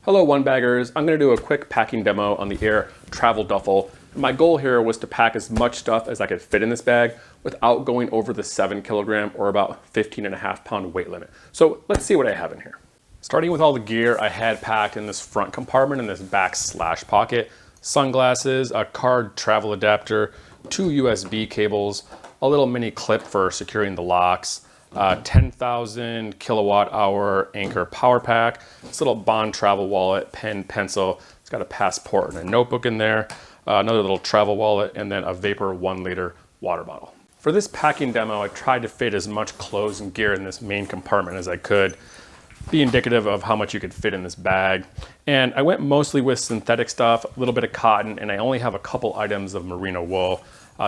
Hello one baggers, I'm going to do a quick packing demo on the Aer Travel Duffel. My goal here was to pack as much stuff as I could fit in this bag without going over the 7 kilogram or about 15.5 pound weight limit. So let's see what I have in here. Starting with all the gear I had packed in this front compartment and this back slash pocket. Sunglasses, a card travel adapter, 2 USB cables, a little mini clip for securing the locks, 10,000 kilowatt hour Anchor power pack, this little Bond travel wallet, pen, pencil. It's got a passport and a notebook in there, another little travel wallet, and then a Vapor 1 liter water bottle. For this packing demo, I tried to fit as much clothes and gear in this main compartment as I could, be indicative of how much you could fit in this bag. And I went mostly with synthetic stuff, a little bit of cotton, and I only have a couple items of merino wool.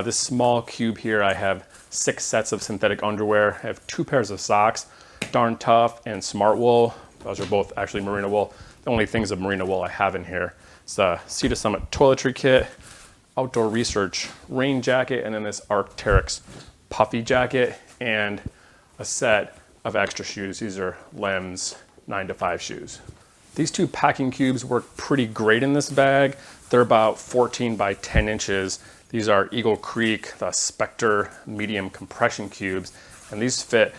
This small cube here, I have 6 sets of synthetic underwear. I have 2 pairs of socks, Darn Tough and Smart Wool. Those are both actually merino wool. The only things of merino wool I have in here. It's a Sea to Summit toiletry kit, Outdoor Research rain jacket, and then this Arc'teryx puffy jacket, and a set of extra shoes. These are Lem's 9 to 5 shoes. These 2 packing cubes work pretty great in this bag. They're about 14 by 10 inches. These are Eagle Creek, the Spectre medium compression cubes, and these fit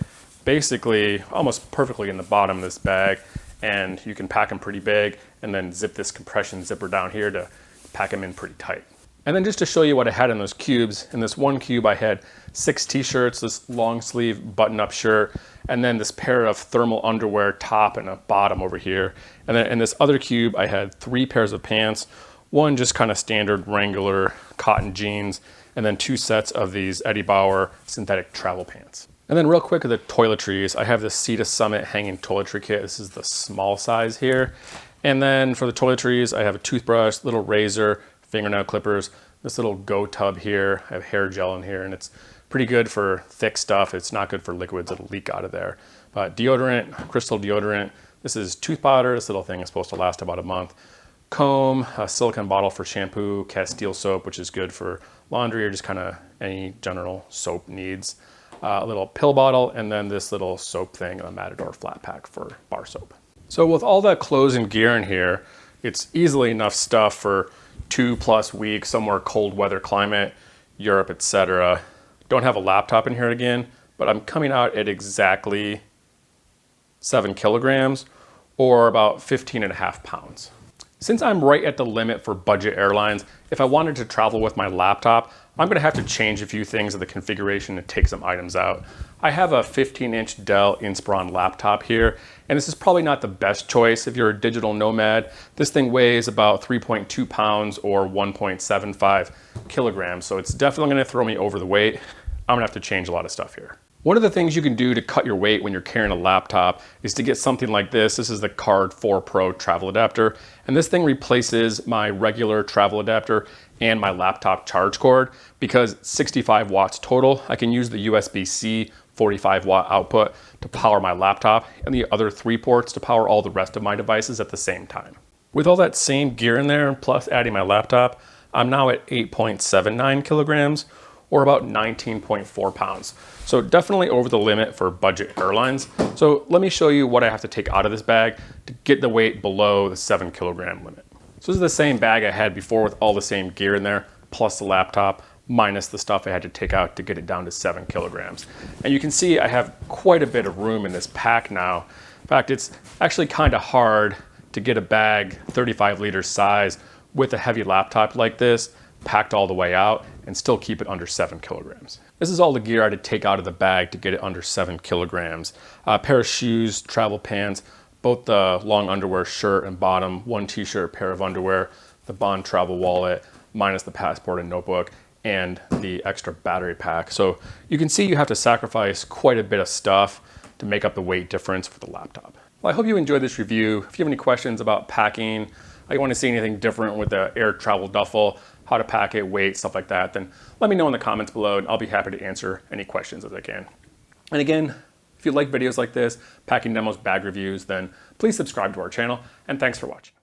basically almost perfectly in the bottom of this bag, and you can pack them pretty big and then zip this compression zipper down here to pack them in pretty tight. And then just to show you what I had in those cubes, in this one cube I had 6 t-shirts, this long sleeve button-up shirt, and then this pair of thermal underwear top and a bottom over here. And then in this other cube I had 3 pairs of pants, one just kind of standard Wrangler cotton jeans, and then 2 sets of these Eddie Bauer synthetic travel pants. And then real quick, the toiletries, I have this Sea to Summit hanging toiletry kit. This is the small size here. And then for the toiletries, I have a toothbrush, little razor, fingernail clippers, this little Go tub here. I have hair gel in here, and it's pretty good for thick stuff. It's not good for liquids, it'll leak out of there. But deodorant, crystal deodorant. This is tooth powder. This little thing is supposed to last about a month. Comb, a silicone bottle for shampoo, Castile soap, which is good for laundry or just kind of any general soap needs. A little pill bottle, and then this little soap thing, a Matador flat pack for bar soap. So with all that clothes and gear in here, it's easily enough stuff for 2+ weeks, somewhere cold weather climate, Europe, etc. Don't have a laptop in here again, but I'm coming out at exactly 7 kilograms or about 15.5 pounds. Since I'm right at the limit for budget airlines, if I wanted to travel with my laptop, I'm gonna have to change a few things of the configuration and take some items out. I have a 15-inch Dell Inspiron laptop here, and this is probably not the best choice if you're a digital nomad. This thing weighs about 3.2 pounds or 1.75 kilograms, so it's definitely gonna throw me over the weight. I'm gonna have to change a lot of stuff here. One of the things you can do to cut your weight when you're carrying a laptop is to get something like this. This is the Card 4 Pro travel adapter, and this thing replaces my regular travel adapter and my laptop charge cord because 65 watts total. I can use the USB-C 45 watt output to power my laptop and the other 3 ports to power all the rest of my devices at the same time. With all that same gear in there, plus adding my laptop, I'm now at 8.79 kilograms or about 19.4 pounds. So definitely over the limit for budget airlines. So let me show you what I have to take out of this bag to get the weight below the 7 kilogram limit. So this is the same bag I had before with all the same gear in there, plus the laptop, minus the stuff I had to take out to get it down to 7 kilograms. And you can see I have quite a bit of room in this pack now. In fact, it's actually kind of hard to get a bag 35 liter size with a heavy laptop like this, packed all the way out, and still keep it under 7 kilograms. This is all the gear I had to take out of the bag to get it under 7 kilograms. A pair of shoes, travel pants, both the long underwear shirt and bottom, 1 t-shirt, pair of underwear, the Bond travel wallet, minus the passport and notebook, and the extra battery pack. So you can see you have to sacrifice quite a bit of stuff to make up the weight difference for the laptop. Well, I hope you enjoyed this review. If you have any questions about packing, or you want to see anything different with the Aer Travel Duffel, how to pack it, weight, stuff like that, then let me know in the comments below and I'll be happy to answer any questions as I can. And again, if you like videos like this, packing demos, bag reviews, then please subscribe to our channel, and thanks for watching.